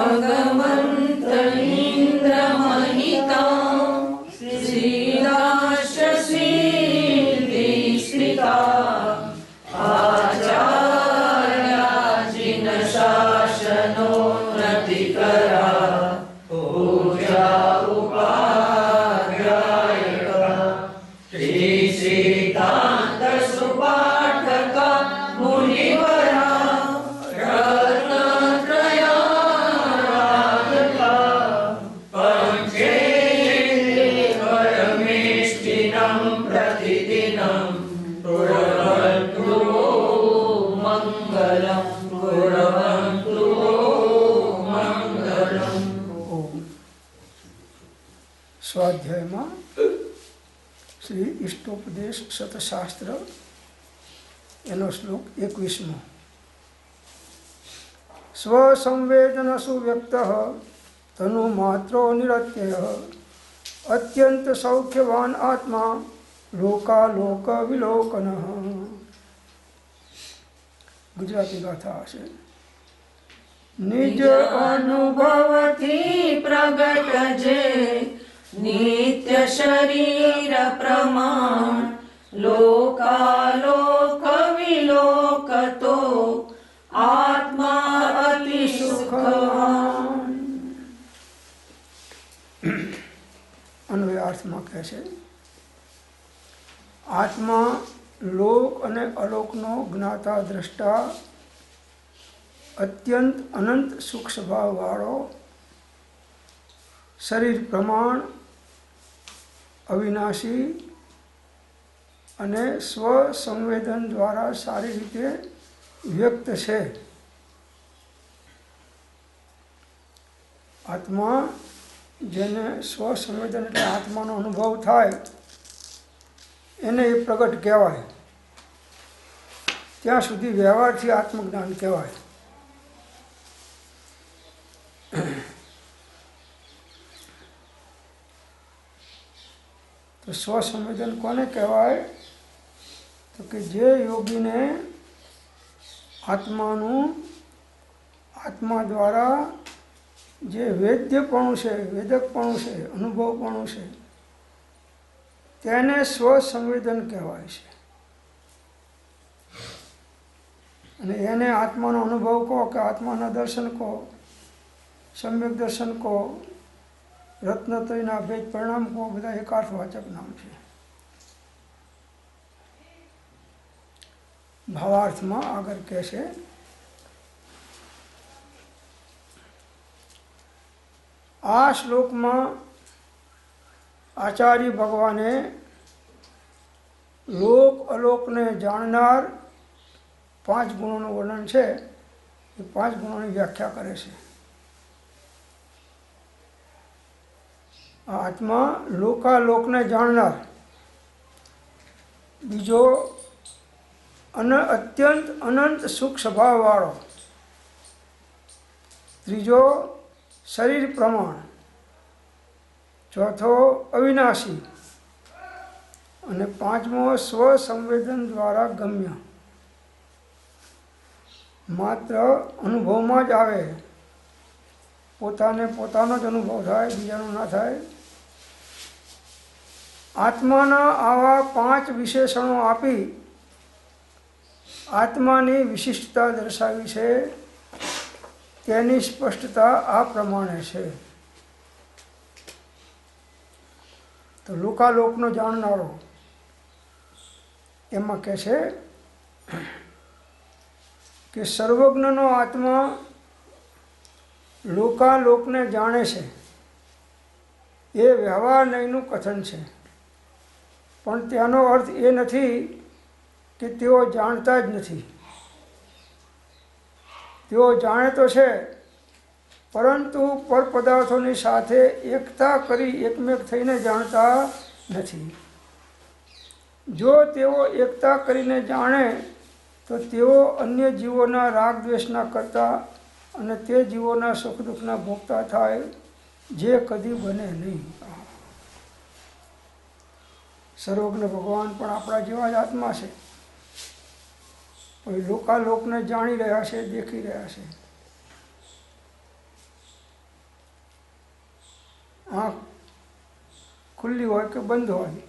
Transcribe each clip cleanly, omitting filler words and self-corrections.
भगवन्त इन्द्रमहिता श्रीदाशशीलिस्थिता आचार्याजिन शासनोन्नतिकरा पूजा उपाध्यायका श्रीसिद्धान्त सुपाठका मुनिवरा रत्नत्रयाराधका पञ्चेन्द्रिय परमेष्टिनं प्रतिदिनं कुर्वन्तु मङ्गलं कुर्वन्तु मङ्गलम्। स्वाध्याय में श्री इष्टोपदेश शतशास्त्र एनो श्लोक 21मो। स्वसंवेदनसु व्यक्तः तनुमात्रो निरत्ययः अत्यंत सौख्यवान आत्मा लोकालोक विलोकनः। गुजराती गाथा है। निज अनुभवथी प्रगट जे नित्य शरीर प्रमाण लोकालोक विलोकतो आत्मा अति सुखवान। अन्वय अर्थ में कहे आत्मा लोक अने अलोकनो ज्ञाता द्रष्टा अत्यंत अनंत सुख स्वभाव वाळो शरीर प्रमाण अविनाशी अने स्व संवेदन द्वारा सारी रीते व्यक्त है। आत्मा जेने स्व संवेदन एटले आत्मानो अनुभव थाय एने ए प्रगट कहेवाय। त्यां सुधी व्यवहारथी आत्मज्ञान कहेवाय। तो स्व संवेदन कोने कहवाय? तो कि जे योगी ने आत्मा द्वारा जे वेद्यपणु है, वेदकपणु है, अनुभवपणु है, तेने स्व संवेदन कहवाय छे। अने एने आत्मानो अनुभव को कि आत्माना दर्शन को, सम्यक दर्शन को, रत्नत्रयना भेद परिणाम को बधा एकार्थवाचक नाम है। भावार्थ में आगर कैसे आ श्लोक में आचार्य भगवाने लोक अलोक ने जाननार 5 गुणों वर्णन है। 5 गुणों की व्याख्या करे छे। आत्मा लोकालोक ने जाननार, बीजो अत्यंत अनंत सुख स्वभाव वाळो, त्रीजो शरीर प्रमाण, चौथो अविनाशी अने 5मो स्व संवेदन द्वारा गम्य। मात्र अनुभव में ज आवे, पोताने पोतानो ज अनुभव थाय, बीजानो ना थाय। आत्माना आवा 5 विशेषणों आपी आत्मानी विशिष्टता दर्शावी छे। तेनी स्पष्टता आ प्रमाणे छे। तो लोकालोकनो जाणनारो एमां कहे छे कि सर्वज्ञनो आत्मा लोकालोकने जाणे छे। ए व्यवहार नहींनुं कथन छे, पण तेनो अर्थ ए नथी कि तेओ जाणता ज नथी। तेओ जाणे तो छे, परंतु पर पदार्थोनी साथे एकता करी एकमेक थईने जाणता नथी। जो तेओ एकता करीने जाणे तो तेओ अन्य जीवोना राग द्वेषना करता अने ते जीवोना सुख दुखना भोगता थाय, जे कदी बने नहीं। सर्वज्ञ भगवान पण आपणा जेवा ज आत्मा छे। लोकालोकने जाणी रह्या छे, देखी रह्या छे। આંખ ખુલ્લી હોય કે બંધ હોય,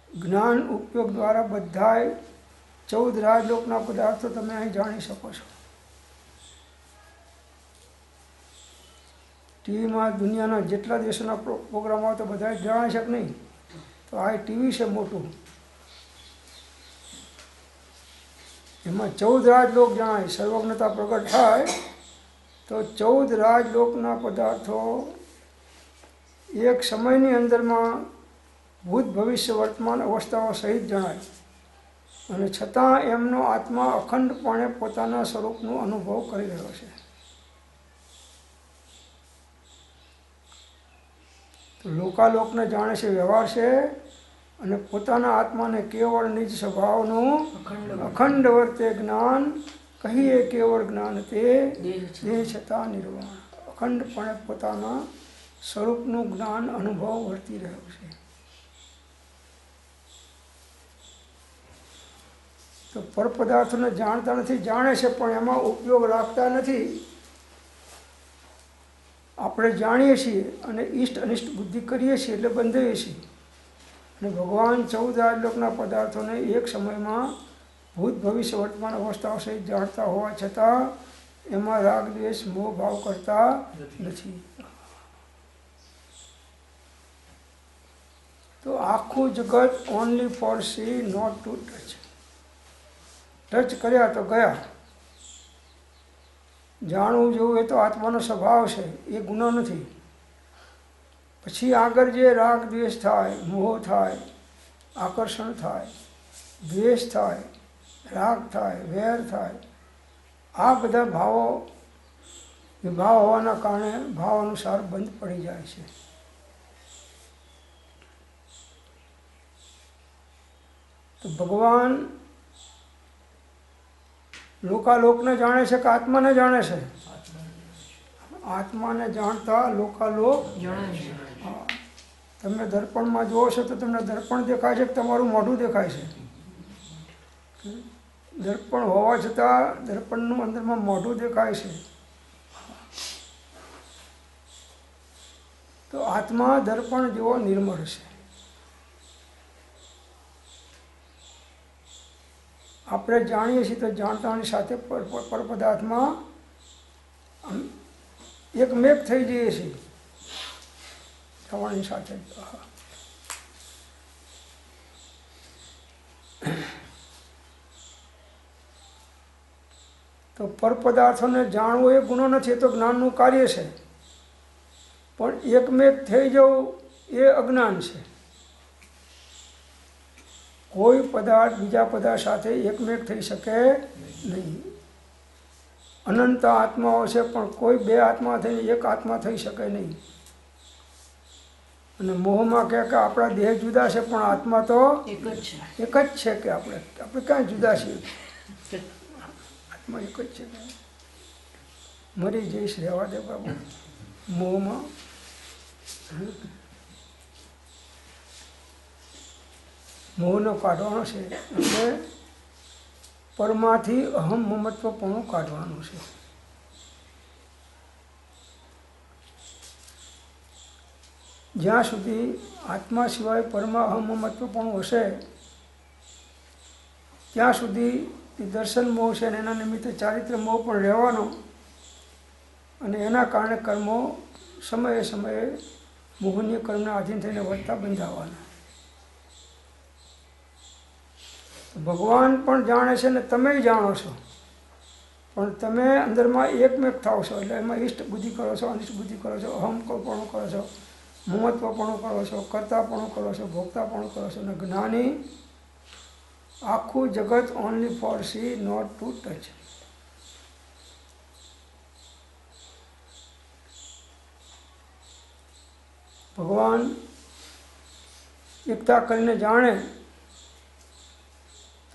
જ્ઞાન ઉપયોગ દ્વારા બધાય 14 રાજલોકના પદાર્થો તમે અહીં જાણી શકો છો. ટીવીમાં દુનિયાના જેટલા દેશોના પ્રોગ્રામ આવે તો બધા જાણે છે કે નહીં? તો આ ટીવી છે મોટું, એમાં 14 રાજલોક જણાય. સર્વજ્ઞતા પ્રગટ થાય તો 14 રાજલોકના પદાર્થો એક સમયની અંદરમાં ભૂત ભવિષ્ય વર્તમાન અવસ્થાઓ સહિત જણાય, અને છતાં એમનો આત્મા અખંડપણે પોતાના સ્વરૂપનો અનુભવ કરી રહ્યો છે. તો લોકાલોકને જાણે છે વ્યવહાર છે, અને પોતાના આત્માને કેવળ નિજ સ્વભાવનું અખંડ વર્તે જ્ઞાન કહીએ. કેવળ જ્ઞાન તે દેહ છતાં નિર્વાણ. અખંડપણે પોતાના સ્વરૂપનું જ્ઞાન અનુભવ વર્તી રહ્યો છે. તો પરપદાર્થોને જાણતા નથી, જાણે છે પણ એમાં ઉપયોગ રાખતા નથી. આપણે જાણીએ છીએ અને ઈષ્ટ અનિષ્ટ બુદ્ધિ કરીએ છીએ એટલે બંધાઈએ છીએ. અને ભગવાન 14 રાજલોકના પદાર્થોને એક સમયમાં ભૂત ભવિષ્ય વર્તમાન અવસ્થાઓ સહિત જાણતા હોવા છતાં એમાં રાગ દ્વેષ મોહ ભાવ કરતા નથી. તો આખું જગત only for see, not to touch. Touch કર્યા તો ગયા. જાણવું જોવું એ તો આત્માનો સ્વભાવ છે, એ ગુનો નથી. પછી આગળ જે રાગ દ્વેષ થાય, મોહ થાય, આકર્ષણ થાય, દ્વેષ થાય, રાગ થાય, વેર થાય, આ બધા ભાવો વિભાવ હોવાના કારણે ભાવ અનુસાર બંધ પડી જાય છે. તો ભગવાન લોકાલોકને જાણે છે કે આત્માને જાણે છે? આત્માને જાણતા લોકાલોક જાણે છે. તમે દર્પણમાં જુઓ છો તો તમને દર્પણ દેખાય છે કે તમારું મોઢું દેખાય છે? દર્પણ હોવા છતાં દર્પણનું અંદરમાં મોઢું દેખાય છે. તો આત્મા દર્પણ જેવો નિર્મળ છે. આપણે જાણીએ છીએ તો જાણતાની સાથે પરપદાર્થમાં એક મેઘ થઈ જઈએ છીએ થવાની સાથે. તો પરપદાર્થોને જાણવું એ ગુનો નથી, એ તો જ્ઞાનનું કાર્ય છે. પણ એકમેક થઈ જવું એ અજ્ઞાન છે. કોઈ પદાર્થ બીજા પદાર્થ સાથે એકમેક થઈ શકે નહીં. અનંત આત્માઓ છે પણ કોઈ બે આત્મા થઈને એક આત્મા થઈ શકે નહીં. અને મોહમાં કહે કે આપણા દેહ જુદા છે પણ આત્મા તો એક જ છે કે આપણે ક્યાં જુદા છીએ? આત્મા એક જ છે. મરી જઈશ, રહેવા દે બાબુ મોહમાં. મોહનો કાઢવાનો છે એટલે પરમાંથી અહમ મમત્વપણું કાઢવાનું છે. જ્યાં સુધી આત્મા સિવાય પરમાં અહમ મમત્વપણું હશે ત્યાં સુધી દર્શન મોહ છે અને એના નિમિત્તે ચારિત્ર મોહ પણ રહેવાનો, અને એના કારણે કર્મો સમયે સમયે મોહનીય કર્મના આધીન થઈને વધતા બંધાવાના. ભગવાન પણ જાણે છે ને તમે જાણો છો, પણ તમે અંદરમાં એકમેક થાવ છો એટલે એમાં ઈષ્ટ બુદ્ધિ કરો છો, અનિષ્ટ બુદ્ધિ કરો છો, અહમપણું કરો છો, મમત્વપણું કરો છો, કર્તાપણું કરો છો, ભોગતાપણું કરો છો. અને જ્ઞાની આખું જગત only for see, not to touch. ભગવાન એકતા કરીને જાણે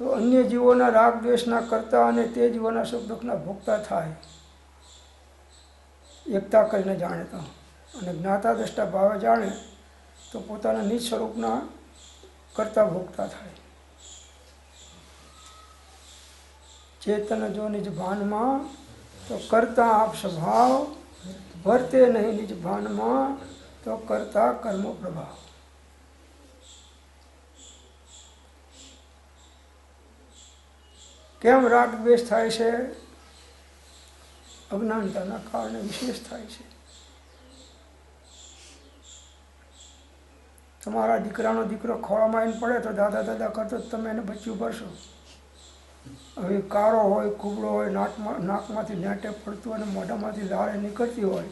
તો અન્ય જીવોના રાગ દ્વેષના કરતા અને તે જીવોના સુખ દુઃખના ભોગતા થાય. એકતા કરીને જાણે તો, અને જ્ઞાતા દ્રષ્ટા ભાવે જાણે તો પોતાના નિજ સ્વરૂપના કરતા ભોગતા થાય. ચેતન જો નિજ ભાનમાં તો કરતા આપ સ્વભાવ વર્તે નહીં નિજ ભાનમાં તો કરતા કર્મો પ્રભાવ. કેમ રાગ દ્વેષ થાય છે? અજ્ઞાનતાના કારણે વિશેષ થાય છે. તમારા દીકરાનો દીકરો ખોળામાં આવીને પડે તો દાદા દાદા કરતો તમે એને બચ્ચું ભરશો. હવે કાળો હોય, કુબળો હોય, નાકમાંથી નેટે પડતું અને મોઢામાંથી લાળ નીકળતી હોય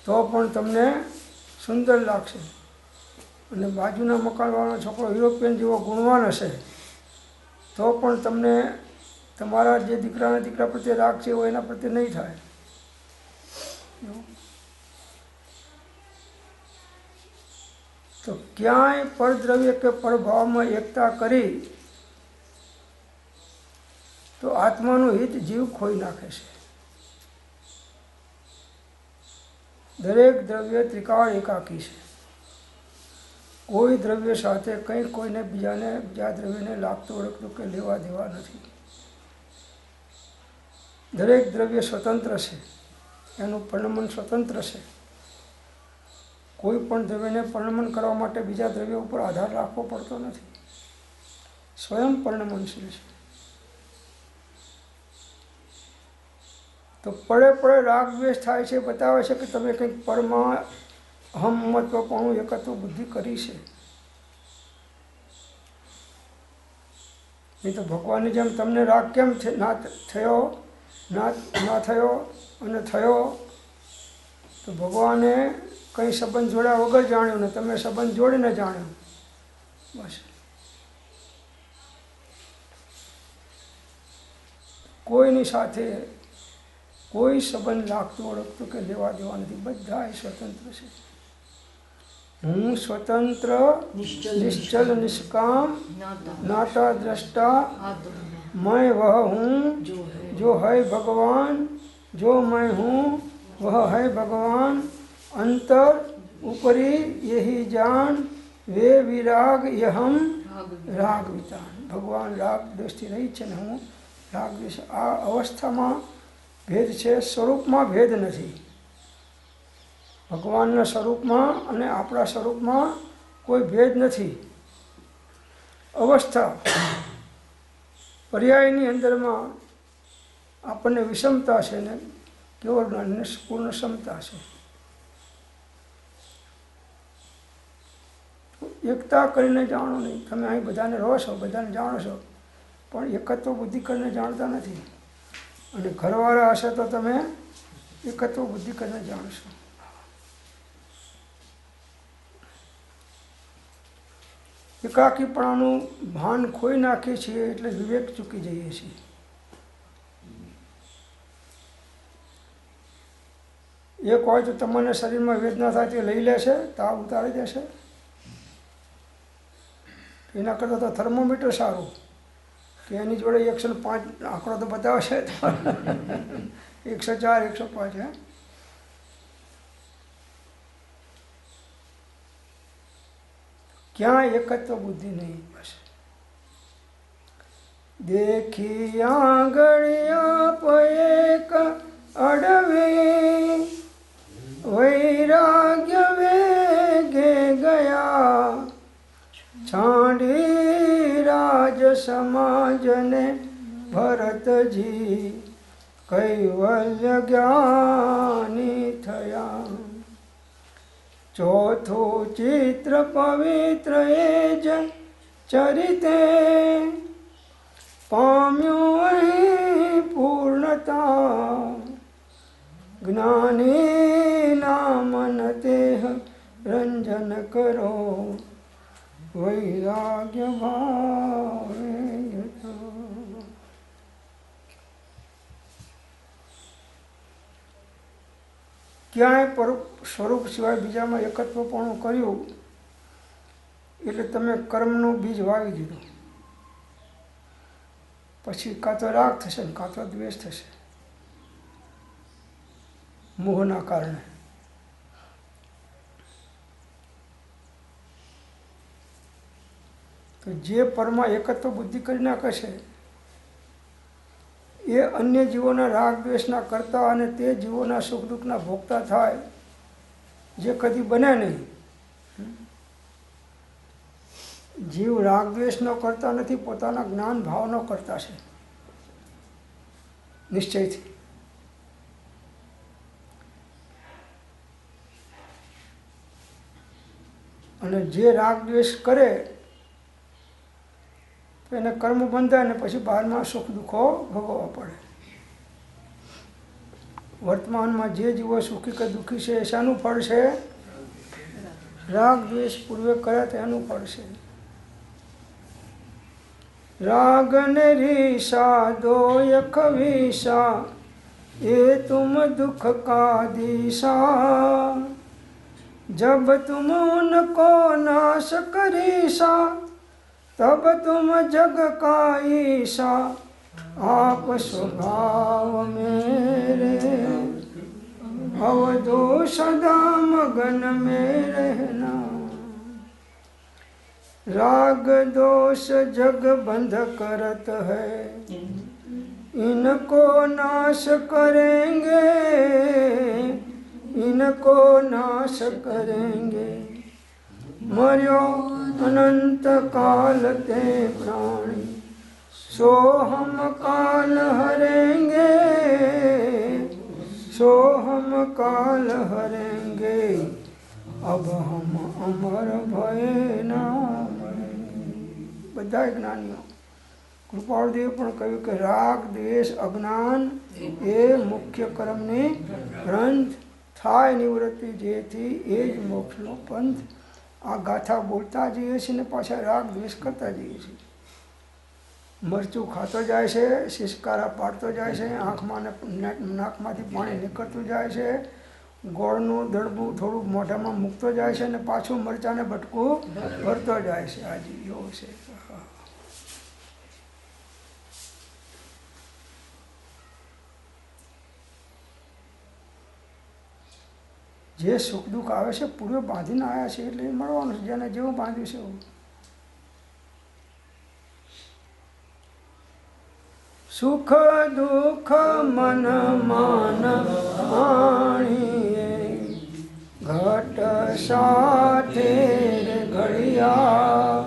તો પણ તમને સુંદર લાગશે. અને બાજુના મકાનવાળાનો છોકરો યુરોપિયન જેવો ગુણવાન હશે તો પણ તમને તમારા જે દીકરા પ્રત્યે રાગ છે એવો એના પ્રત્યે નહીં થાય. તો ક્યાંય પરદ્રવ્ય કે પરભાવમાં એકતા કરી તો આત્માનું હિત જીવ ખોઈ નાખે છે. દરેક દ્રવ્ય ત્રિકાળ એકાકી છે. કોઈ દ્રવ્ય સાથે કંઈ કોઈને બીજા દ્રવ્યને લાગતું ઓળખતું કે લેવા દેવા નથી. દરેક દ્રવ્ય સ્વતંત્ર છે, એનું પરિણમન સ્વતંત્ર છે. કોઈ પણ દ્રવ્યને પરિણમન કરવા માટે બીજા દ્રવ્ય ઉપર આધાર રાખવો પડતો નથી. સ્વયં પરિણમનશીલ છે. તો પડે પડે રાગ દ્વેષ થાય છે, બતાવે છે કે તમે કંઈક પરમાં અહમ મહત્વપણું એકત્વ બુદ્ધિ કરી છે. નહીં તો ભગવાનની જેમ તમને રાગ કેમ ના થયો અને થયો? તો ભગવાને કંઈ સંબંધ જોડ્યા વગર જાણ્યું ને તમે સંબંધ જોડીને જાણ્યું. બસ. કોઈની સાથે કોઈ સંબંધ લાગતું ઓળખતું કે લેવા દેવા નથી. બધા સ્વતંત્ર છે. હું સ્વતંત્ર, નિશ્ચલ, નિષ્કામ, नाता दृष्टा, मैं वह हूँ जो है भगवान, जो मैं हूँ वह है भगवान, अंतर ऊपरी यही जान, वे विराग यहम राग वितान. भगवान राग દ્વેષથી રહી છે ને હું રાગ દ્વેષ. આ અવસ્થામાં ભેદ છે, સ્વરૂપમાં ભેદ નથી. ભગવાનના સ્વરૂપમાં અને આપણા સ્વરૂપમાં કોઈ ભેદ નથી. અવસ્થા પર્યાયની અંદરમાં આપણને વિષમતા છે ને કેવળ જ્ઞાનને પૂર્ણ ક્ષમતા છે. એકતા કરીને જાણો નહીં. તમે અહીં બધાને રહો છો, બધાને જાણો છો, પણ એકત્વ બુદ્ધિ કરીને જાણતા નથી. અને ઘરવાળા હશે તો તમે એકત્વ બુદ્ધિ કરીને જાણશો. એકાકીપણાનું ભાન ખોઈ નાખીએ છીએ એટલે વિવેક ચૂકી જઈએ છીએ. એક હોય તો તમને શરીરમાં વેદના થાય તે લઈ લેશે, તાવ ઉતારી દેશે. એના કરતાં તો થર્મોમીટર સારું કે એની જોડે 105 આંકડો તો બતાવશે. 104, 105 હે. ક્યાં એકત્વ બુદ્ધિ નહીં. બસ દેખી આંગળિયા પએક અડવે, વૈરાગ્ય વેગે ગયા, છાંડી રાજ સમાજને ભરતજી, કૈવલ્ય જ્ઞાની થયા. ચોથું ચિત્ર પવિત્ર એ જ ચરિતે, પામ્યું અહીં પૂર્ણતા. જ્ઞાની નામન તેહ રંજન કરો, વૈરાગ્ય ભાવે યથો. ક્યાંય સ્વરૂપ સિવાય બીજામાં એકત્વપણું કર્યું એટલે તમે કર્મનું બીજ વાવી દીધું. પછી કાં તો રાગ થશે ને કાં તો દ્વેષ થશે, મોહના કારણે. તો જે પરમાં એકત્વ બુદ્ધિ કરી નાખે છે એ અન્ય જીવોના રાગ દ્વેષના કરતા અને તે જીવોના સુખ દુઃખના ભોગતા થાય, જે કદી બને નહીં. જીવ રાગ દ્વેષનો કરતા નથી, પોતાના જ્ઞાન ભાવનો કરતા છે નિશ્ચયથી. અને જે રાગ દ્વેષ કરે તો એને કર્મ બંધાય ને પછી બહારમાં સુખ દુઃખો ભોગવવા પડે. વર્તમાનમાં જે જીવો સુખી કે દુઃખી છે એ શાનું ફળ છે? રાગ દ્વેષ પૂર્વે કર્યા તેનું ફળ છે. राग ने रीसा दो यख वीसा, ये तुम दुख का दिशा, जब तुम उनको नाश करीसा, तब तुम जग का ईसा, आप स्वभाव मेरे अवधो सदा मगन में रहना. राग दोष जग बंध करत है, इनको नाश करेंगे, इनको नाश करेंगे. मर्यो अनंत काल ते प्राणी, सो हम काल हरेंगे, सो हम काल हरेंगे. अब हम अमर भय ना. બધા જ્ઞાનીઓ કૃપાળદેવ પણ કહ્યું કે રાગ દ્વેષ અજ્ઞાન એ મુખ્ય કર્મની ગ્રંથ થાય નિવૃત્તિ, જેથી એ જ મોક્ષનો પંથ. આ ગાથા બોલતા જઈએ છીએ ને પાછા રાગ દ્વેષ કરતા જઈએ છીએ. મરચું ખાતો જાય છે, શિષ્કારા પાડતો જાય છે, આંખમાં ને નાકમાંથી પાણી નીકળતું જાય છે, ગોળનું દડબું થોડું મોઢામાં મૂકતો જાય છે અને પાછું મરચાને બટકું ભરતો જાય છે. આ જીવો છે. જે સુખ દુઃખ આવે છે પૂર્વે બાંધીને આવ્યા છે એટલે એ મળવાનું છે, જેને જેવું બાંધ્યું છે એવું. સુખ દુઃખ મન માન આણીએ, ઘટ સાથે ઘડિયા,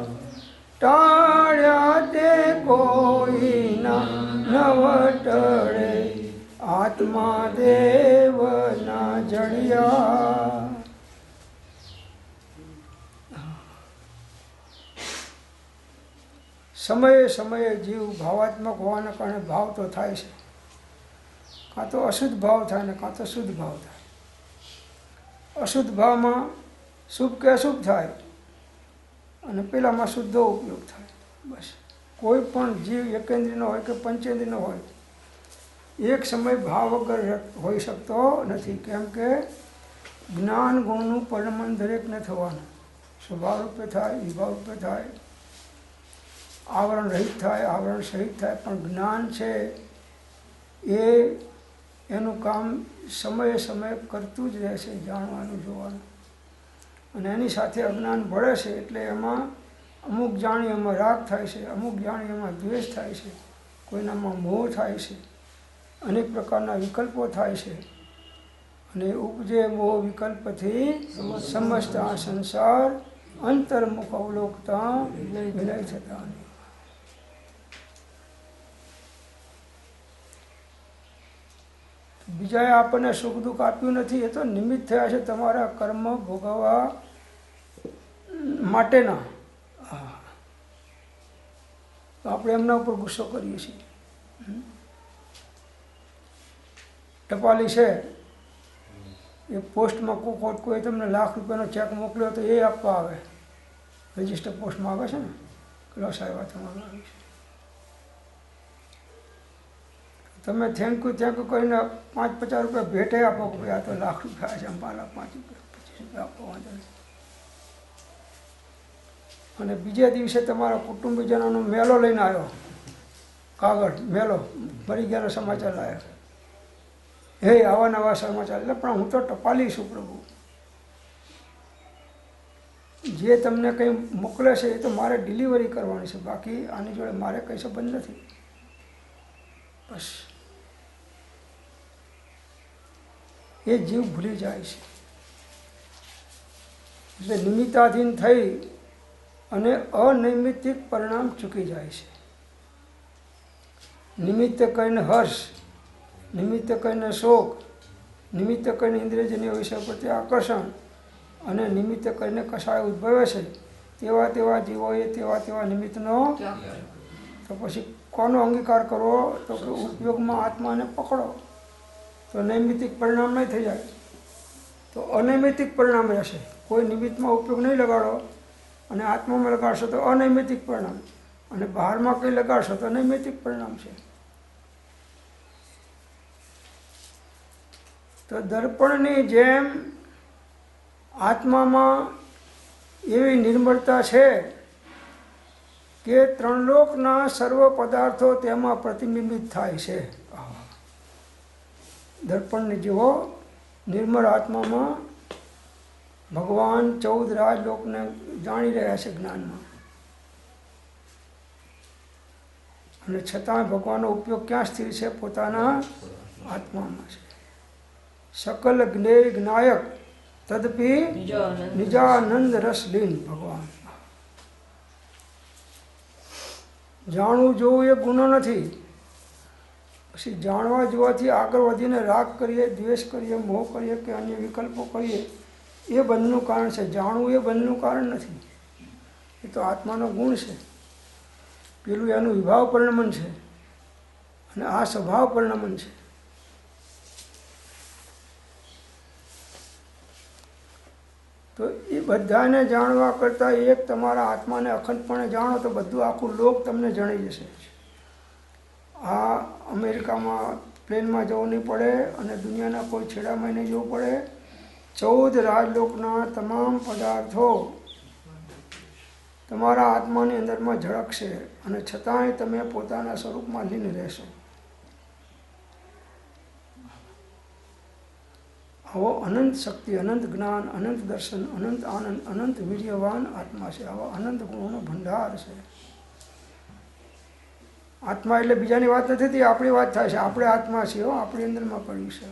ટાળ્યા તે કોઈ નવટળે, આત્મા દેવના જડિયા. સમયે સમયે જીવ ભાવાત્મક હોવાના કારણે ભાવ તો થાય છે. કાં તો અશુદ્ધ ભાવ થાય ને કાં તો શુદ્ધ ભાવ થાય. અશુદ્ધ ભાવમાં શુભ કે અશુભ થાય અને પેલામાં શુદ્ધો ઉપયોગ થાય. બસ કોઈ પણ જીવ એકેન્દ્રીયનો હોય કે પંચેન્દ્રીયનો હોય, એક સમય ભાવ વગર હોઈ શકતો નથી. કેમ કે જ્ઞાન ગુણનું પરિણમન દરેકને થવાનું. સ્વભાવ રૂપે થાય, વિભાવ રૂપે થાય, આવરણ રહિત થાય, આવરણ સહિત થાય, પણ જ્ઞાન છે એ એનું કામ સમયે સમયે કરતું જ રહે છે, જાણવાનું, જોવાનું. અને એની સાથે અજ્ઞાન ભળે છે એટલે એમાં અમુક જાણી એમાં રાગ થાય છે, અમુક જાણી એમાં દ્વેષ થાય છે, કોઈનામાં મોહ થાય છે, અનેક પ્રકારના વિકલ્પો થાય છે. અને ઉપજે મોહ વિકલ્પથી સમસ્ત આ સંસાર અંતર્મુખ અવલોકતા વિલય થતા. બીજાએ આપણને સુખ દુઃખ આપ્યું નથી, એ તો નિમિત્ત થયા છે તમારા કર્મ ભોગવવા માટેના. તો આપણે એમના ઉપર ગુસ્સો કરીએ છીએ. ટપાલી છે એ પોસ્ટમાં કોઈ તમને લાખ રૂપિયાનો ચેક મોકલ્યો તો એ આપવા આવે, રજિસ્ટર પોસ્ટમાં આવે છે ને, કેટલો સાહેબ તમારું આવ્યું છે. તમે થેન્ક યુ કરીને 5-50 રૂપિયા ભેટે આપો કે ભાઈ આ તો લાખ રૂપિયા છે, મારા 5 રૂપિયા 25 રૂપિયા આપો, વાંધો નહીં. અને બીજા દિવસે તમારા કુટુંબીજનોનો મેલો લઈને આવ્યો, કાગળ મેલો, મરી ગયાનો સમાચાર લાવ્યો. હે આવા નવા સમાચાર. એટલે પણ હું તો ટપાલી છું પ્રભુ, જે તમને કંઈ મોકલે છે એ તો મારે ડિલિવરી કરવાની છે, બાકી આની જોડે મારે કંઈ સંબંધ નથી. બસ એ જીવ ભૂલી જાય છે. એટલે નિમિત્તાધીન થઈ અને અનૈમિતિક પરિણામ ચૂકી જાય છે. નિમિત્ત કહીને હર્ષ, નિમિત્ત કહીને શોક, નિમિત્ત કહીને ઇન્દ્રિયજન્ય વિષય પ્રત્યે આકર્ષણ અને નિમિત્ત કહીને કશાય ઉદ્ભવે છે, તેવા જીવોએ તેવા નિમિત્તનો તો પછી કોનો અંગીકાર કરવો? તો કે ઉપયોગમાં આત્માને પકડો તો નૈમિતિક પરિણામ નહીં થઈ જાય, તો અનૈમિતિક પરિણામ રહેશે. કોઈ નિમિત્તમાં ઉપયોગ નહીં લગાડો અને આત્મામાં લગાડશો તો અનૈમિતિક પરિણામ, અને બહારમાં કંઈ લગાડશો તો નૈમિતિક પરિણામ છે. તો દર્પણની જેમ આત્મામાં એવી નિર્મળતા છે કે ત્રણલોકના સર્વ પદાર્થો તેમાં પ્રતિબિંબિત થાય છે. દર્પણની જેવો નિર્મળ આત્મામાં ભગવાન 14 રાજલોકને જાણી રહ્યા છે જ્ઞાનમાં, અને છતાં ભગવાનનો ઉપયોગ ક્યાં સ્થિર છે? પોતાના આત્મામાં છે. સકલ જ્ઞેય જ્ઞાયક તદપી નિજાનંદ રસલીન. ભગવાન જાણવું જોવું એ ગુનો નથી. પછી જાણવા જોવાથી આગળ વધીને રાગ કરીએ, દ્વેષ કરીએ, મોહ કરીએ કે અન્ય વિકલ્પો કરીએ, એ બંધનું કારણ છે. જાણવું એ બંધનું કારણ નથી, એ તો આત્માનો ગુણ છે. પેલું એનું વિભાવ પરિણમન છે અને આ સ્વભાવ પરિણમન છે. તો એ બધાને જાણવા કરતાં એક તમારા આત્માને અખંડપણે જાણો તો બધું આખું લોક તમને જણાઈ જશે. આ અમેરિકામાં પ્લેનમાં જવું નહીં પડે અને દુનિયાના કોઈ છેડામાં નહીં જવું પડે. 14 રાજલોકના તમામ પદાર્થો તમારા આત્માની અંદરમાં ઝળકશે અને છતાંય તમે પોતાના સ્વરૂપમાં લીન રહેશો. આવો અનંત શક્તિ, અનંત જ્ઞાન, અનંત દર્શન, અનંત આનંદ, અનંત વીર્યવાન આત્મા છે. આવો અનંત ગુણોનો ભંડાર છે. આત્મા એટલે બીજાની વાત નથી થતી, આપણી વાત થાય છે. આપણે આત્મા છીએ, આપણી અંદરમાં પડ્યું છે.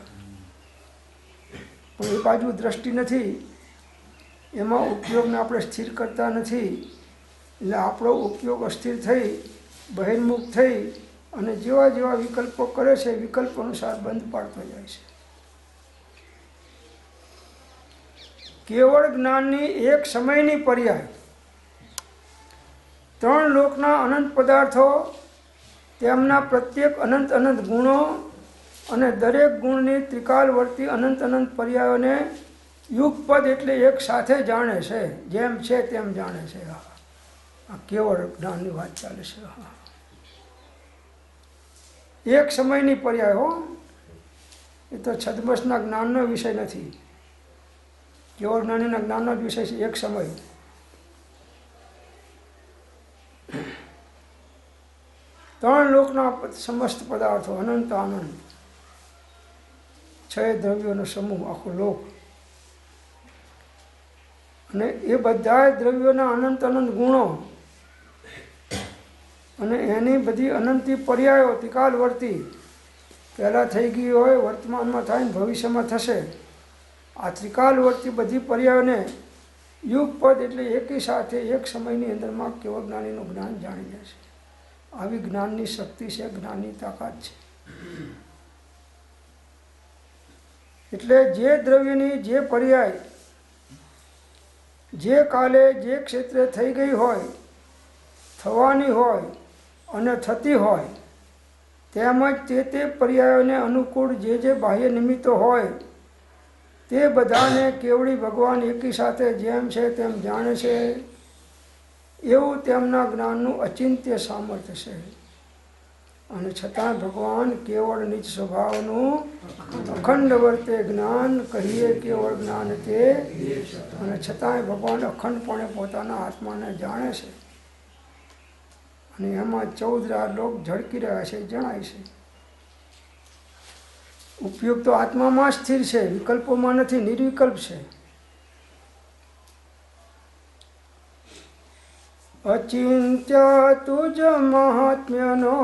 પણ એ બાજુ દ્રષ્ટિ નથી, એમાં ઉપયોગને આપણે સ્થિર કરતા નથી. એટલે આપણો ઉપયોગ અસ્થિર થઈ, બહિર્મુખ થઈ અને જેવા વિકલ્પો કરે છે, વિકલ્પ અનુસાર બંધ પાડતો જાય છે. કેવળ જ્ઞાનની એક સમયની પર્યાય 3 લોકના અનંત પદાર્થો, તેમના પ્રત્યેક અનંત અનંત ગુણો અને દરેક ગુણની ત્રિકાલવર્તી અનંત અનંત પર્યાયોને યુગપદ એટલે એક સાથે જાણે છે. જેમ છે તેમ જાણે છે. આ કેવળ જ્ઞાનની વાત ચાલે છે. એક સમયની પર્યાય હો, એ તો છદ્મસના જ્ઞાનનો વિષય નથી. કેવળ જ્ઞાનીના જ્ઞાનનો જ વિષય છે. એક સમય. ત્રણ લોકના સમસ્ત પદાર્થો, અનંત આનંદ, 6 દ્રવ્યોનો સમૂહ, આખો લોક, અને એ બધા દ્રવ્યોના અનંત અનંત ગુણો અને એની બધી અનંતી પર્યાયો ત્રિકાલવર્તી, પહેલાં થઈ ગઈ હોય, વર્તમાનમાં થાય ને ભવિષ્યમાં થશે. આ ત્રિકાલવર્તી બધી પર્યાયોને યુગપદ એટલે એકી સાથે એક સમયની અંદરમાં કેવળ જ્ઞાનીનું જ્ઞાન જાણી લે છે. આવી જ્ઞાનની શક્તિ છે, જ્ઞાનની તાકાત છે. એટલે જે દ્રવ્યની જે પર્યાય જે કાલે જે ક્ષેત્રે થઈ ગઈ હોય, થવાની હોય અને થતી હોય, તેમજ તે પર્યાયોને અનુકૂળ જે બાહ્ય નિમિત્તો હોય તે બધાને કેવળી ભગવાન એકી સાથે જેમ છે તેમ જાણે છે. એવું તેમના જ્ઞાનનું અચિંત્ય સામર્થ્ય છે. અને છતાં ભગવાન કેવળ નિજ સ્વભાવનું અખંડ વર્તે જ્ઞાન કહીએ કેવળ જ્ઞાન તે, અને છતાંય ભગવાન અખંડપણે પોતાના આત્માને જાણે છે. અને એમાં 14 રાજલોક ઝળકી રહ્યા છે, જણાય છે. ઉપયોગ તો આત્મામાં સ્થિર છે, વિકલ્પોમાં નથી, નિર્વિકલ્પ છે. અચિંત્ય તુજ મહાત્મ્યનો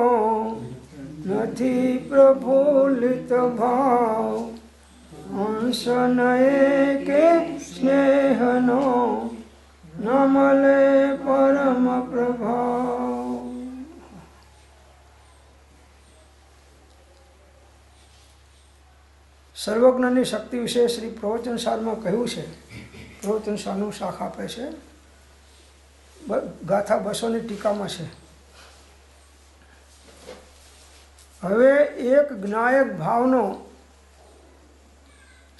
નથી પ્રફુલ્લિત ભાવ, હંસનએ કે સ્નેહનો ન મળે પરમ પ્રભાવ. સર્વજ્ઞની શક્તિ વિશે શ્રી પ્રવચન સારમાં કહ્યું છે. પ્રવચન સારનું શાખ આપે છે, ગાથા 200ની ટીકામાં છે. હવે એક જ્ઞાયક ભાવનો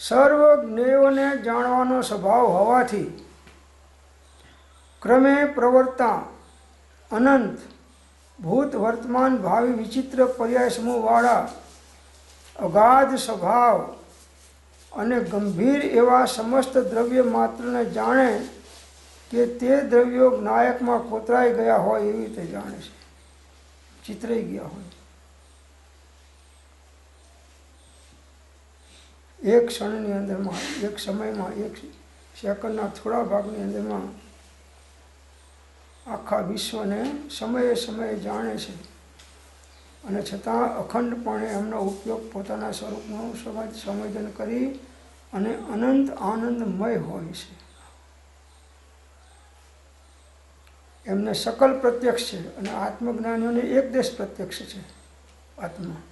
સર્વ જ્ઞેયોને જાણવાનો સ્વભાવ હોવાથી ક્રમે પ્રવર્તા અનંત ભૂત વર્તમાન ભાવિ વિચિત્ર પર્યાય સમૂહવાળા અગાધ સ્વભાવ અને ગંભીર એવા સમસ્ત દ્રવ્ય માત્રને જાણે કે તે દ્રવ્યો જ્ઞાયકમાં કોતરાઈ ગયા હોય એવી રીતે જાણે છે, ચિતરાઈ ગયા હોય. એક ક્ષણની અંદરમાં, એક સમયમાં, એક સેકન્ડના થોડા ભાગની અંદરમાં આખા વિશ્વને સમયે સમયે જાણે છે અને છતાં અખંડપણે એમનો ઉપયોગ પોતાના સ્વરૂપનું સંવેદન કરી અને અનંત આનંદમય હોય છે. એમને સકલ પ્રત્યક્ષ છે અને આત્મજ્ઞાનીઓને એક દેશ પ્રત્યક્ષ છે આત્મા.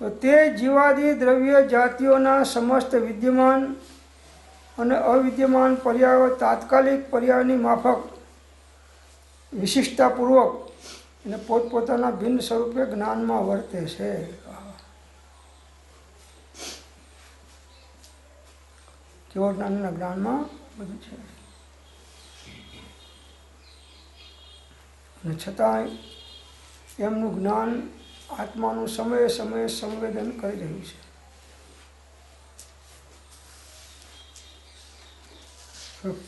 તો તે જીવાદી દ્રવ્ય જાતિઓના સમસ્ત વિદ્યમાન અને અવિદ્યમાન પર્યાયો તાત્કાલિક પર્યાયની માફક વિશિષ્ટતાપૂર્વક અને પોતપોતાના ભિન્ન સ્વરૂપે જ્ઞાનમાં વર્તે છે. કેવળ જ્ઞાનના જ્ઞાનમાં બધું છે અને છતાંય એમનું જ્ઞાન આત્માનું સમયે સમયે સંવેદન કરી રહ્યું છે.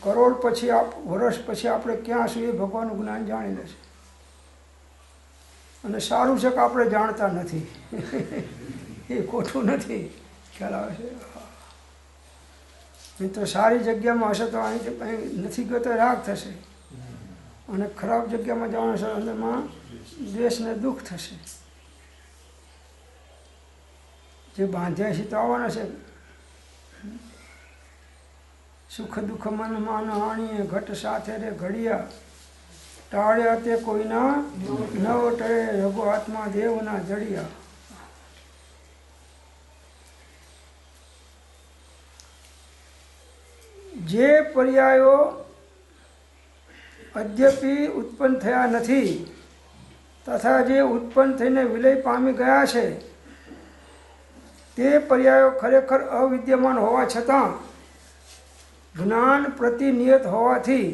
કરોડ પછી વર્ષ પછી આપણે ક્યાં સુધી ભગવાનનું જ્ઞાન જાણી લેશે. અને સારું છે કે આપણે જાણતા નથી, એ ખોટું નથી. ખ્યાલ આવે છે? મિત્રો સારી જગ્યામાં હશે તો અહીં નથી ગયો તો રાગ થશે, અને ખરાબ જગ્યામાં જવાનું છે અંદરમાં દ્વેષ ને દુઃખ થશે. જે બાંધ્યા છે તો આવવાના છે. સુખ દુઃખ મન માન હાણીએ ઘટ સાથે રે ઘડિયા ટાળ્યા તે કોઈના નવ ટળે રઘુ આત્મા દેવના જડિયા. જે પર્યાયો અદ્યપી ઉત્પન્ન થયા નથી તથા જે ઉત્પન્ન થઈને વિલય પામી ગયા છે તે પર્યાયો ખરેખર અવિદ્યમાન હોવા છતાં જ્ઞાન પ્રતિનિયત હોવાથી,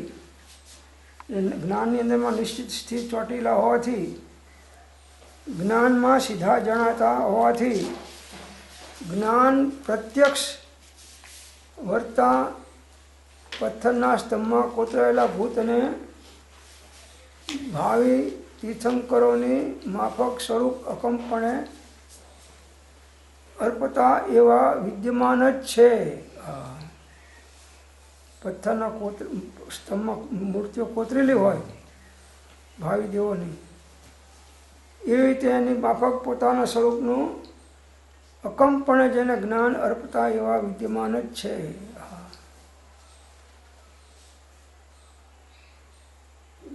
જ્ઞાનની અંદરમાં નિશ્ચિત સ્થિર ચોટીલા હોવાથી, જ્ઞાનમાં સીધા જણાતા હોવાથી, જ્ઞાન પ્રત્યક્ષ વર્તા પથ્થરના સ્તંભમાં કોતરાયેલા ભૂત અને ભાવિ તીર્થંકરોની માફક સ્વરૂપ અકંપણે અર્પતા એવા વિદ્યમાન જ છે. પથ્થરના સ્તંભમાં મૂર્તિઓ કોતરેલી હોય ભાવિ દેવોની, એવી રીતે એની માફક પોતાના સ્વરૂપનું અકંપણે જેને જ્ઞાન અર્પતા એવા વિદ્યમાન જ છે.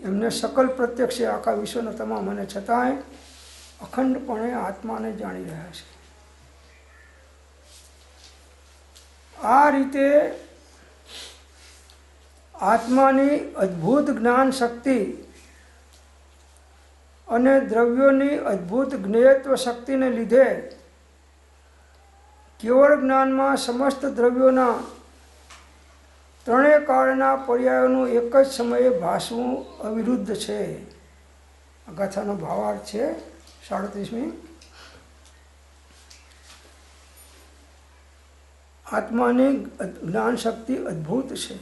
એમને સકલ પ્રત્યક્ષ છે આખા વિશ્વના તમામ, અને છતાંય અખંડપણે આત્માને જાણી રહ્યા છે. આ રીતે આત્માની અદ્ભુત જ્ઞાન શક્તિ અને દ્રવ્યોની અદ્ભુત જ્ઞેયત્વ શક્તિને લીધે કેવળ જ્ઞાનમાં સમસ્ત દ્રવ્યોના ત્રણેય કાળના પર્યાયોનું એક જ સમયે ભાસવું અવિરુદ્ધ છે. આ ગાથાનો ભાવાર્થ છે 37મી. આત્માની જ્ઞાન શક્તિ અદ્ભુત છે.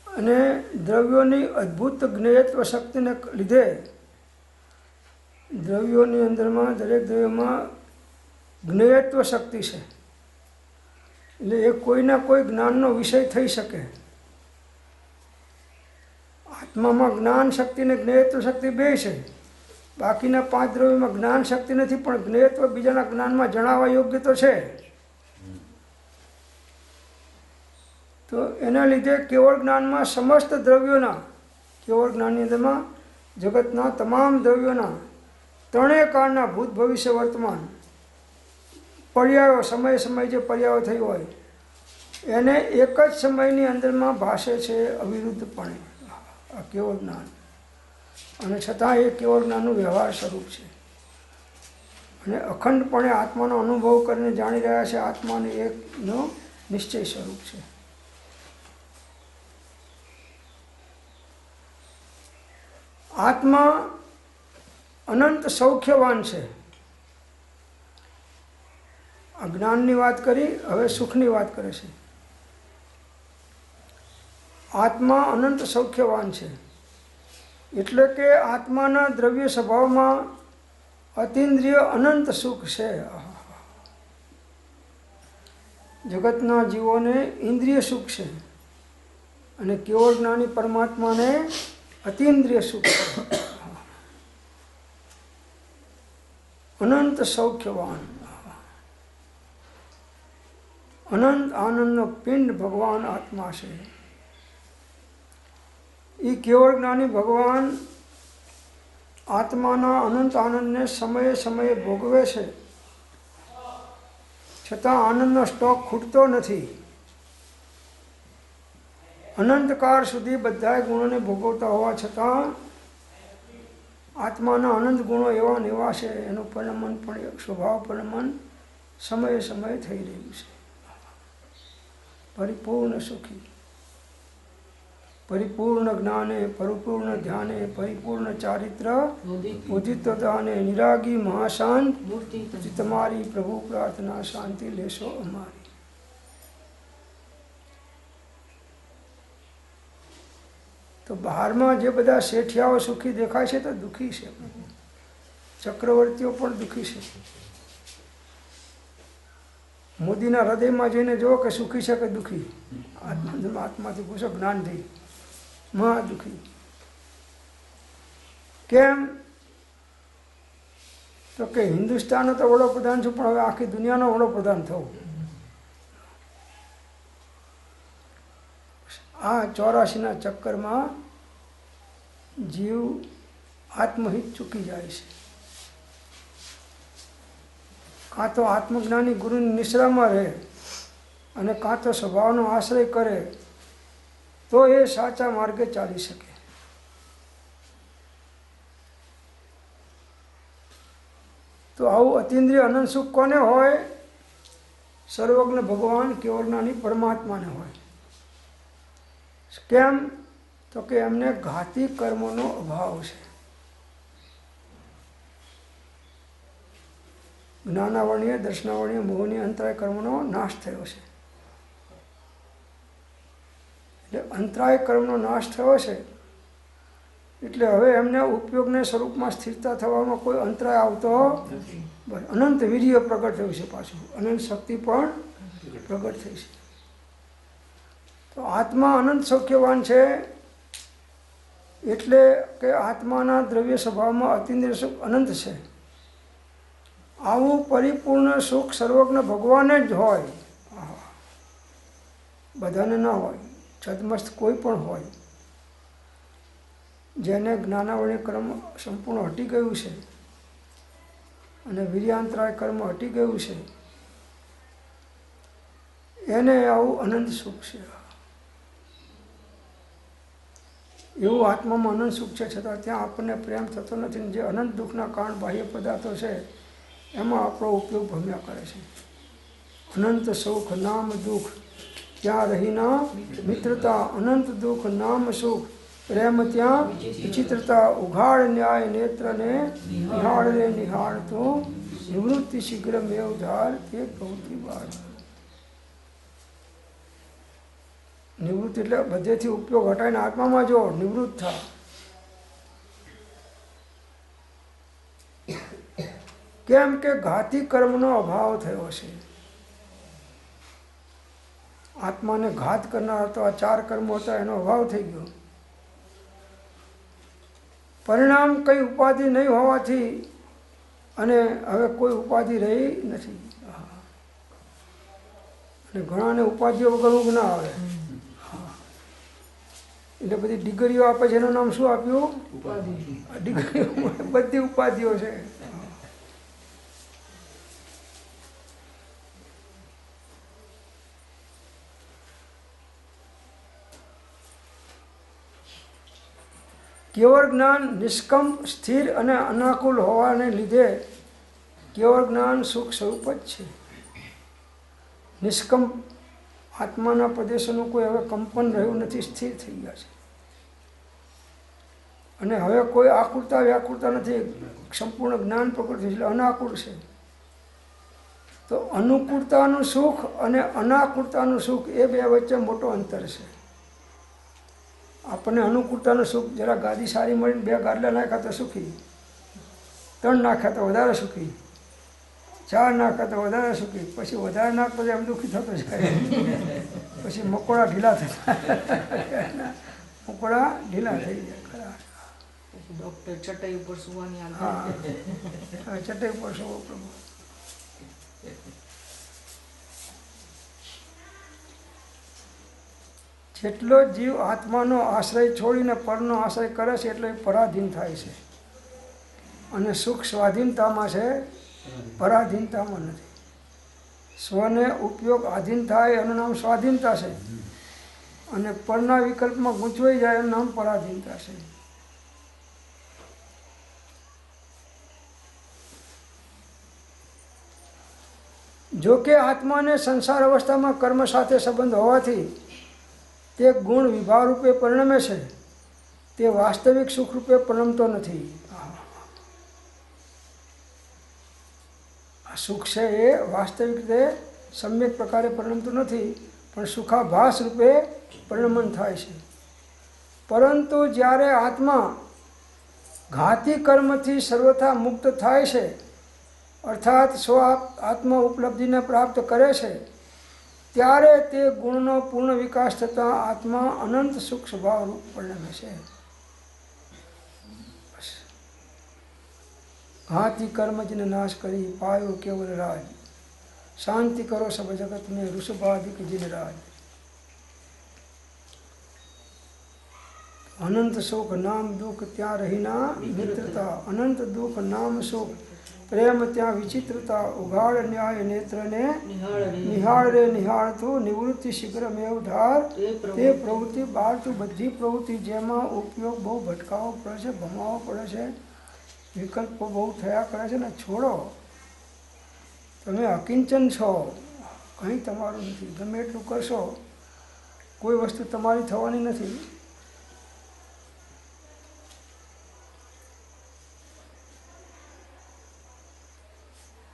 અને દ્રવ્યોની અદ્ભુત જ્ઞેયત્વ શક્તિને લીધે દ્રવ્યોની અંદરમાં દરેક દ્રવ્યમાં જ્ઞેયત્વ શક્તિ છે, એટલે એ કોઈના કોઈ જ્ઞાનનો વિષય થઈ શકે. આત્મામાં જ્ઞાન શક્તિ ને જ્ઞેયત્વ શક્તિ બે છે. બાકીના 5 દ્રવ્યોમાં જ્ઞાન શક્તિ નથી, પણ જ્ઞેયત્વ બીજાના જ્ઞાનમાં જણાવવા યોગ્ય તો છે. તો એના લીધે કેવળ જ્ઞાનમાં સમસ્ત દ્રવ્યોના, કેવળ જ્ઞાનની અંદરમાં જગતના તમામ દ્રવ્યોના ત્રણેય કાળના ભૂત ભવિષ્ય વર્તમાન પર્યાયો, સમય સમય જે પર્યાયો થઈ હોય એને એક જ સમયની અંદરમાં ભાષે છે અવિરુદ્ધપણે. આ કેવળ જ્ઞાન, અને છતાં એ કેવળ જ્ઞાનનું વ્યવહાર સ્વરૂપ છે. અને અખંડપણે આત્માનો અનુભવ કરીને જાણી રહ્યા છે. આત્માને એકનો નિશ્ચય સ્વરૂપ છે. આત્મા અનંત સૌખ્યવાન છે. આ જ્ઞાનની વાત કરી, હવે સુખની વાત કરે છે. આત્મા અનંત સૌખ્યવાન છે, એટલે કે આત્માના દ્રવ્ય સ્વભાવમાં અતિન્દ્રિય અનંત સુખ છે. જગતના જીવોને ઇન્દ્રિય સુખ છે, અને કેવળ જ્ઞાની પરમાત્માને અતિન્દ્રિય સુખ છે. અનંત સૌખ્યવાન, અનંત આનંદનો પિંડ ભગવાન આત્મા છે. એ કેવળ જ્ઞાની ભગવાન આત્માના અનંત આનંદને સમયે સમયે ભોગવે છે, છતાં આનંદનો સ્ટોક ખૂટતો નથી. અનંતકાળ સુધી બધા ગુણોને ભોગવતા હોવા છતાં આત્માના અનંત ગુણો એવા ને એવા છે. એનું પરિણમન પણ, સ્વભાવ પરિણમન સમયે સમયે થઈ રહ્યું છે. પરિપૂર્ણ સુખી, પરિપૂર્ણ જ્ઞાને, પરિપૂર્ણ ધ્યાને, પરિપૂર્ણ ચારિત્ર, ઉદિતતાને, નિરાગી મહાશાંત, તમારી પ્રભુ પ્રાર્થના શાંતિ લેશો અમારી. તો બહારમાં જે બધા શેઠિયાઓ સુખી દેખાય છે તો દુઃખી છે. ચક્રવર્તીઓ પણ દુઃખી છે. મોદીના હૃદયમાં જઈને જુઓ કે સુખી છે કે દુઃખી. આત્માથી પૂછો, જ્ઞાનથી, મહા દુઃખી. કેમ? તો કે હિન્દુસ્તાનનો તો વડોપ્રધાન છું, પણ હવે આખી દુનિયાનો વડોપ્રધાન થવું. આ 84ના ચક્કરમાં જીવ આત્મહિત ચૂકી જાય છે. કાં તો આત્મજ્ઞાની ગુરુની નિશ્રામાં રહે, અને કાં તો સ્વભાવનો આશ્રય કરે, તો એ સાચા માર્ગે ચાલી શકે. તો આવું અતિન્દ્રિય અનંત સુખ કોને હોય? સર્વજ્ઞ ભગવાન કેવળજ્ઞાની પરમાત્માને હોય. કેમ? તો કે એમને ઘાતી કર્મોનો અભાવ છે. જ્ઞાનાવર્ણીય, દર્શનાવર્ણીય, મોહનીય અંતરાય કર્મનો નાશ થયો છે. એટલે અંતરાય કર્મનો નાશ થયો છે, એટલે હવે એમને ઉપયોગને સ્વરૂપમાં સ્થિરતા થવામાં કોઈ અંતરાય આવતો અનંત વીર્ય પ્રગટ થયું છે. પાછું અનંત શક્તિ પણ પ્રગટ થઈ છે. તો આત્મા અનંત સૌખ્યવાન છે, એટલે કે આત્માના દ્રવ્ય સ્વભાવમાં અતિન્દ્રિય સુખ અનંત છે. આવું પરિપૂર્ણ સુખ સર્વજ્ઞ ભગવાને જ હોય, બધાને ના હોય. છદમસ્ત કોઈ પણ હોય, જેને જ્ઞાનાવર્ણીય કર્મ સંપૂર્ણ હટી ગયું છે અને વીર્યાંતરાય કર્મ હટી ગયું છે, એને આવું અનંત સુખ છે. એવું આત્મામાં અનંત સુખ છે, છતાં ત્યાં આપણને પ્રેમ થતો નથી. જે અનંત દુઃખના કારણ બાહ્ય પદાર્થો છે એમાં આપણો ઉપયોગ ભમ્યા કરે છે. અનંત સુખ નામ દુઃખ ત્યાં રહીના મિત્રતા, અનંત દુઃખ નામ સુખ પ્રેમ ત્યાં વિચિત્રતા. ઉઘાડ ન્યાય નેત્રને નિહાળ રે નિહાળ તો નિવૃત્તિ શીઘ્ર મેવ ધાર તે ભૌતિ બાર. નિવૃત્તિ એટલે બધેથી ઉપયોગ હટાવીને આત્મામાં જો નિવૃત્ત થા. કેમ કે ઘાતી કર્મનો અભાવ થયો છે. આત્માને ઘાત કરનાર તો આ 4 કર્મો હતા, એનો અભાવ થઈ ગયો. પરિણામ કઈ ઉપાધિ નહીં હોવાથી અને હવે કોઈ ઉપાધિ રહી નથી. અને ઘણાને ઉપાધિઓ વગર ઊંઘ ના આવે, એટલે બધી ડિગ્રીઓ આપે છે, એનું નામ શું આપ્યું? ડિગ્રીઓ. બધી ઉપાધિઓ છે. કેવળ જ્ઞાન નિષ્કંપ, સ્થિર અને અનાકુલ હોવાને લીધે કેવળ જ્ઞાન સુખ સ્વરૂપ જ છે. નિષ્કંપ, આત્માના પ્રદેશોનું કોઈ હવે કંપન રહ્યું નથી, સ્થિર થઈ ગયા છે. અને હવે કોઈ આકુરતા વ્યાકુરતા નથી, સંપૂર્ણ જ્ઞાન પ્રકટ થયું એટલે અનાકુળ છે. તો અનુકૂળતાનું સુખ અને અનાકુળતાનું સુખ એ બે વચ્ચે મોટો અંતર છે. આપણને અનુકૂળતાનું સુખ, જરા ગાદી સારી મળીને 2 ગાદલા નાખ્યા તો સુખી, 3 નાખ્યા તો વધારે સુખી, 4 નાખ્યા તો વધારે સુખી, પછી વધારે નાખતો એમ દુઃખી થતો જાય. પછી મકોડા ઢીલા થતા, મકોડા ઢીલા થઈ જાય. ખરા ડોક્ટર ચટાઈ ઉપર સુવાની આદત. હા, ચટાઈ ઉપર સુવો પ્રભુ. જેટલો જીવ આત્માનો આશ્રય છોડીને પરનો આશ્રય કરે છે એટલો એ પરાધીન થાય છે. અને સુખ સ્વાધીનતામાં છે, પરાધીનતામાં નથી. સ્વને ઉપયોગ આધીન થાય એનું નામ સ્વાધીનતા છે, અને પરના વિકલ્પમાં ગૂંચવાઈ જાય એનું નામ પરાધીનતા છે. જો કે આત્માને સંસાર અવસ્થામાં કર્મ સાથે સંબંધ હોવાથી તે ગુણ વિભાવ રૂપે પરિણમે છે, તે વાસ્તવિક સુખ રૂપે પરિણમતો નથી. આ સુખ છે એ વાસ્તવિક રીતે સમ્યક પ્રકારે પરિણમતું નથી, પણ સુખાભાસ રૂપે પરિણમન થાય છે. પરંતુ જ્યારે આત્મા ઘાતી કર્મથી સર્વથા મુક્ત થાય છે, અર્થાત સ્વ આત્મ ઉપલબ્ધિને પ્રાપ્ત કરે છે, ત્યારે તે ગુણનો પૂર્ણ વિકાસ થતાં આત્મા અનંત સુખ સ્વભાવ રૂપ પરિણમે છે. ઘાતી કર્મજને નાશ કરી પાયો કેવલ રાજ, શાંતિ કરો સબ જગત મેં ઋષભાધિક જીન રાજ. અનંત સુખ નામ દુઃખ ત્યાં રહીના મિત્રતા, અનંત દુઃખ નામ સુખ પ્રેમ ત્યાં વિચિત્રતા. ઉઘાડ ન્યાય નેત્રને નિહાળ રે નિહાળતું, નિવૃત્તિ શીઘ્ર મેવ ધાર તે પ્રવૃત્તિ બાળતું. બધી પ્રવૃત્તિ જેમાં ઉપયોગ બહુ ભટકાવો પડે છે, ભમાવો પડે છે, વિકલ્પો બહુ થયા કરે છે ને, છોડો. તમે અકિંચન છો, કંઈ તમારું નથી. ગમે એટલું કરશો કોઈ વસ્તુ તમારી થવાની નથી.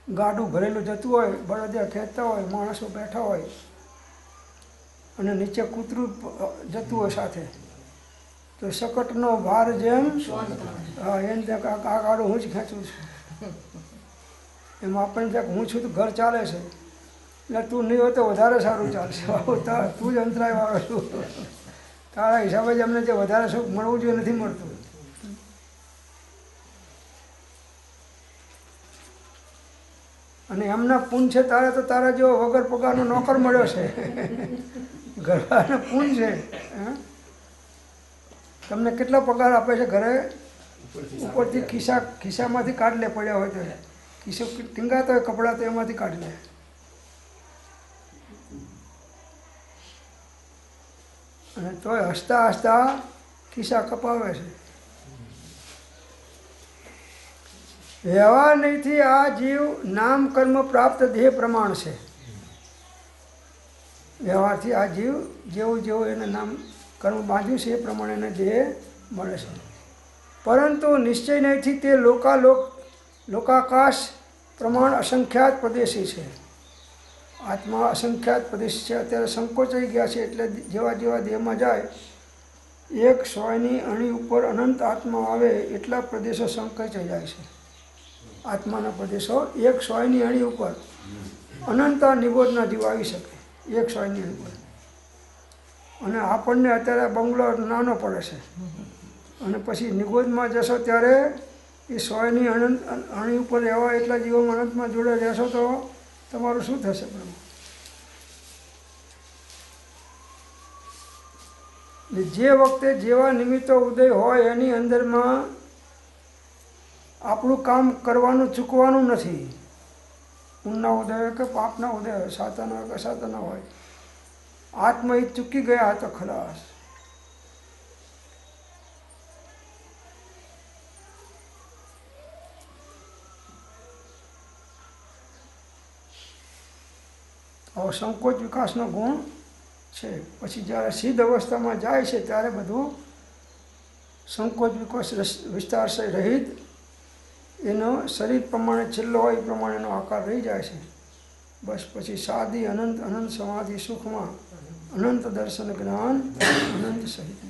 ગાડું ભરેલું જતું હોય, બળદિયા ખેંચતા હોય, માણસો બેઠા હોય અને નીચે કૂતરું જતું હોય સાથે, તો શકટનો ભાર જેમ, હા, એને ત્યાં આ ગાડું હું જ ખેંચું છું, એમાં આપણને ત્યાં હું છું તો ઘર ચાલે છે, એટલે તું નહીં હોય તો વધારે સારું ચાલશે. તું જ અંતરાય વાળો છું, તારા હિસાબે જ અમને જે વધારે સુખ મળવું જોઈએ નથી મળતું. અને એમના પૂન છે તારે તો તારા જેવો વગર પગારનો નોકર મળ્યો છે. ઘરવાળાને પૂન છે. તમને કેટલો પગાર આપે છે ઘરે? ઉપરથી ખિસ્સામાંથી કાઢ લે, પડ્યા હોય તો ખિસ્સો ટીંગાતા હોય કપડાં તો એમાંથી કાઢી લે. અને તોય હસતા હસતા ખિસ્સા કપાવે છે. વ્યવહાર નહીંથી આ જીવ નામ કર્મ પ્રાપ્ત દેહ પ્રમાણ છે. વ્યવહારથી આ જીવ જેવું જેવું એને નામ કર્મ બાંધ્યું છે એ પ્રમાણે એને દેહ મળે છે. પરંતુ નિશ્ચય નહીંથી તે લોકાકાશ પ્રમાણ અસંખ્યાત પ્રદેશી છે. આત્મા અસંખ્યાત પ્રદેશ છે. અત્યારે સંકોચાઈ ગયા છે, એટલે જેવા જેવા દેહમાં જાય, એક સોયની અણી ઉપર અનંત આત્મા આવે એટલા પ્રદેશો સંકોચાઈ જાય છે. આત્માના પ્રદેશો એક સોયની અણી ઉપર અનંત નિબોધના જીવ આવી શકે, એક સોયની અણી ઉપર. અને આપણને અત્યારે બંગલો નાનો પડે છે, અને પછી નિગોદમાં જશો ત્યારે એ સોયની અનંત અણી ઉપર રહેવા એટલા જીવોમાં અનંતમાં જોડે રહેશો તો તમારું શું થશે પ્રભુ? જે વખતે જેવા નિમિત્તો ઉદય હોય એની અંદરમાં આપણું કામ કરવાનું ચૂકવાનું નથી. પુણ્યના ઉદય હોય કે પાપના ઉદય હોય, સાતાના હોય કે અસાતાના હોય, આત્મહિત ચૂકી ગયા તો ખલાસ. હવે સંકોચ વિકાસનો ગુણ છે. પછી જ્યારે સિદ્ધ અવસ્થામાં જાય છે ત્યારે બધું સંકોચ વિકાસ વિસ્તાર રહિત એનો શરીર પ્રમાણે છેલ્લો હોય એ પ્રમાણે એનો આકાર રહી જાય છે. બસ પછી સાદી અનંત અનંત સમાધિ સુખમાં અનંત દર્શન જ્ઞાન અનંત સહિત.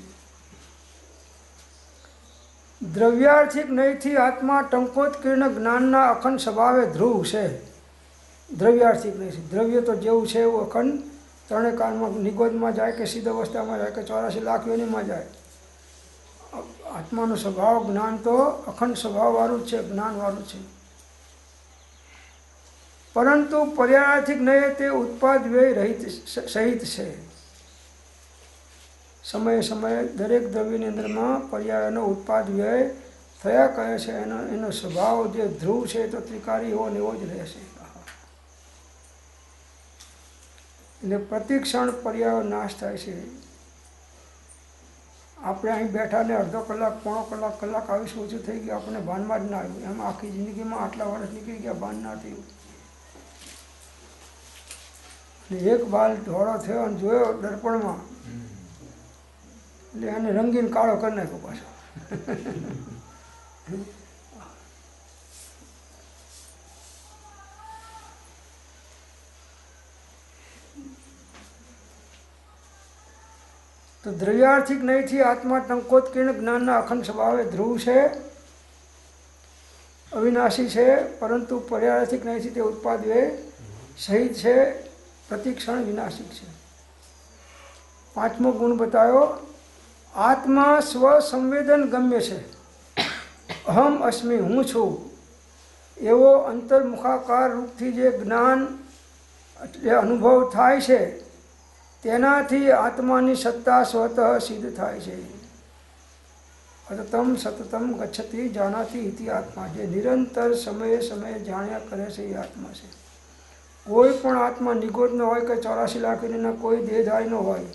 દ્રવ્યાર્થિક નહીંથી આત્મા ટંકોત્કીર્ણ જ્ઞાનના અખંડ સ્વભાવે ધ્રુવ છે. દ્રવ્યાર્થિક નહીં, દ્રવ્ય તો જેવું છે એવું અખંડ ત્રણેય કાળમાં નિગોદમાં જાય કે સિદ્ધ અવસ્થામાં જાય કે 84 લાખ યોનિમાં જાય, આત્માનો સ્વભાવ જ્ઞાન તો અખંડ સ્વભાવવાળું છે, જ્ઞાનવાળું છે. પરંતુ પર્યાયાર્થિક નહીં તે ઉત્પાદ વ્યય રહિત સહિત છે. સમયે સમયે દરેક દ્રવ્યની અંદરમાં પર્યાયનો ઉત્પાદ વ્યય થયા કહે છે. એનો સ્વભાવ જે ધ્રુવ છે તો ત્રિકારી એવો ને એવો જ રહેશે. એટલે પ્રતિક્ષણ પર્યાયો નાશ થાય છે. આપણે અહીં બેઠા ને અડધો કલાક, પોણો કલાક આવીશું ઓછું થઈ ગયું, આપણને ભાનમાં જ ના આવ્યું. એમ આખી જિંદગીમાં આટલા વર્ષ નીકળી ગયા, ભાન ના થયું. એક બાલ ધોળો થયો અને જોયો દર્પણમાં એટલે એને રંગીન કાળો કરી નાખ્યો પાછો. તો દ્રવ્યાર્થિક નહીંથી આત્મા ટંકોત્કીર્ણ જ્ઞાનના અખંડ સ્વભાવે ધ્રુવ છે, અવિનાશી છે. પરંતુ પર્યાયાર્થિક નહીંથી તે ઉત્પાદ વ્યય સહિત છે, પ્રતિક્ષણ વિનાશિક છે. પાંચમો ગુણ બતાવ્યો, આત્મા સ્વસંવેદન ગમ્ય છે. અહમ અસ્મિ, હું છું એવો અંતર્મુખાકાર રૂપથી જે જ્ઞાન જે અનુભવ થાય છે તેનાથી આત્માની સત્તા સ્વતઃ સિદ્ધ થાય છે. અતતમ સતતમ ગચ્છતિ જાનાતિ ઇતિ આત્મા, જે નિરંતર સમયે સમયે જાણ્યા કરે છે એ આત્મા છે. કોઈ પણ આત્મા નિગોદનો હોય કે 84 લાખ યોનિના કોઈ દેહધારીનો હોય,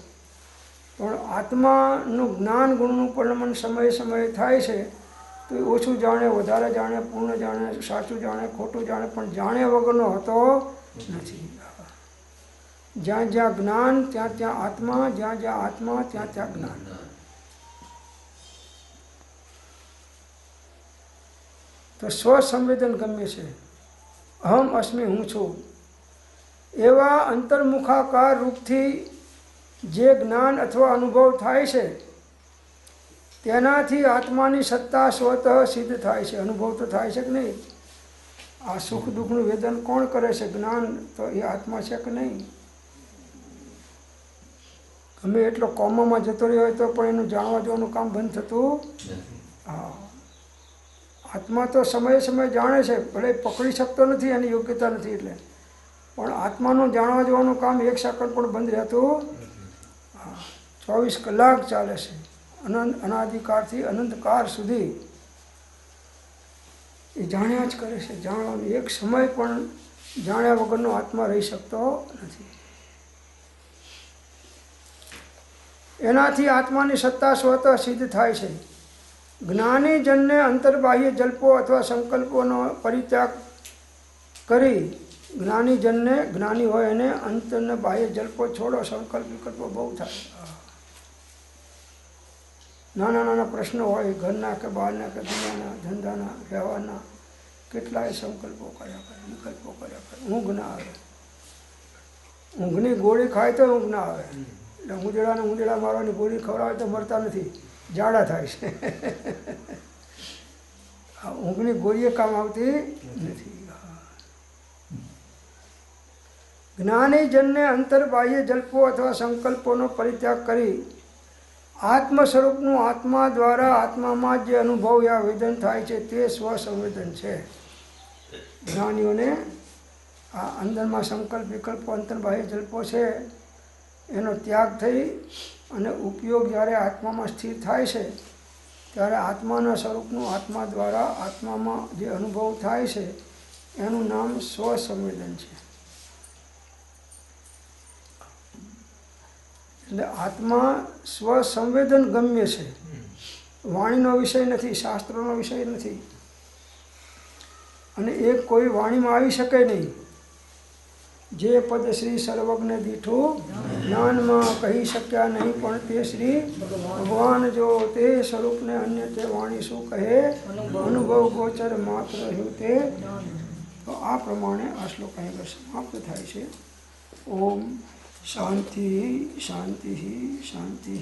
પણ આત્માનું જ્ઞાન ગુણનું પરિણમન સમયે સમયે થાય છે. તો એ ઓછું જાણે, વધારે જાણે, પૂર્ણ જાણે, સાચું જાણે, ખોટું જાણે, પણ જાણ્યા વગરનો હોતો નથી. જ્યાં જ્યાં જ્ઞાન ત્યાં ત્યાં આત્મા, જ્યાં જ્યાં આત્મા ત્યાં ત્યાં જ્ઞાન. તો સ્વસંવેદન ગમ્ય છે. અહમ અસ્મિ, હું છું એવા અંતર્મુખાકાર રૂપથી જે જ્ઞાન અથવા અનુભવ થાય છે તેનાથી આત્માની સત્તા સ્વતઃ સિદ્ધ થાય છે. અનુભવ તો થાય છે કે નહીં? આ સુખ દુઃખનું વેદન કોણ કરે છે? જ્ઞાન તો એ આત્મા છે કે નહીં? ગમે એટલો કોમામાં જતો રહ્યો હોય તો પણ એનું જાણવા જવાનું કામ બંધ થતું. હા, આત્મા તો સમયે સમયે જાણે છે, ભલે પકડી શકતો નથી, એની યોગ્યતા નથી એટલે, પણ આત્માનું જાણવા જવાનું કામ એક સેકન્ડ પણ બંધ રહેતું. હા, 24 કલાક ચાલે છે. અનાદિકાળથી અનંતકાળ સુધી એ જાણ્યા જ કરે છે. જાણવાનું એક સમય પણ જાણ્યા વગરનો આત્મા રહી શકતો નથી. એનાથી આત્માની સત્તા સ્વતઃ સિદ્ધ થાય છે. જ્ઞાની જનને અંતર્બાહ્ય જલ્પો અથવા સંકલ્પોનો પરિત્યાગ કરી, જ્ઞાની જનને, જ્ઞાની હોય એને અંતરને બાહ્ય જલ્પો છોડો, સંકલ્પ વિકલ્પો બહુ થાય. નાના નાના પ્રશ્નો હોય, ઘરના કે બહારના કે દુનિયાના, ધંધાના, વ્યવહારના, કેટલાય સંકલ્પો કર્યા કરે, વિકલ્પો કર્યા કરે, ઊંઘ ના આવે. ઊંઘની ગોળી ખાય તો ઊંઘ ના આવે. એટલે ઊંધેડા મારવાની ગોળી ખવડાવે તો મરતા નથી, જાડા થાય છે. ઊંઘની ગોળીએ કામ આવતી નથી. જ્ઞાની જનને અંતર્બાહ્ય જલ્પો અથવા સંકલ્પોનો પરિત્યાગ કરી આત્મ સ્વરૂપનું આત્મા દ્વારા આત્મામાં જે અનુભવ યા વેદન થાય છે તે સ્વસંવેદન છે. જ્ઞાનીઓને આ અંદરમાં સંકલ્પ વિકલ્પો અંતર્બાહ્ય જલ્પો છે એનો ત્યાગ થઈ અને ઉપયોગ જ્યારે આત્મામાં સ્થિર થાય છે ત્યારે આત્માના સ્વરૂપનું આત્મા દ્વારા આત્મામાં જે અનુભવ થાય છે એનું નામ સ્વસંવેદન છે. એટલે આત્મા સ્વસંવેદન ગમ્ય છે, વાણીનો વિષય નથી, શાસ્ત્રોનો વિષય નથી, અને એ કોઈ વાણીમાં આવી શકે નહીં. જે પદ શ્રી સર્વજ્ઞ દીઠું જ્ઞાનમાં કહી શક્યા નહીં, પણ તે શ્રી ભગવાન જો તે સ્વરૂપને અન્ય તે વાણી શું કહે, અનુભવ ગોચર માત્ર રહ્યું તે. તો આ પ્રમાણે આ શ્લોક અહીં સમાપ્ત થાય છે. ઓમ શાંતિ શાંતિ શાંતિ.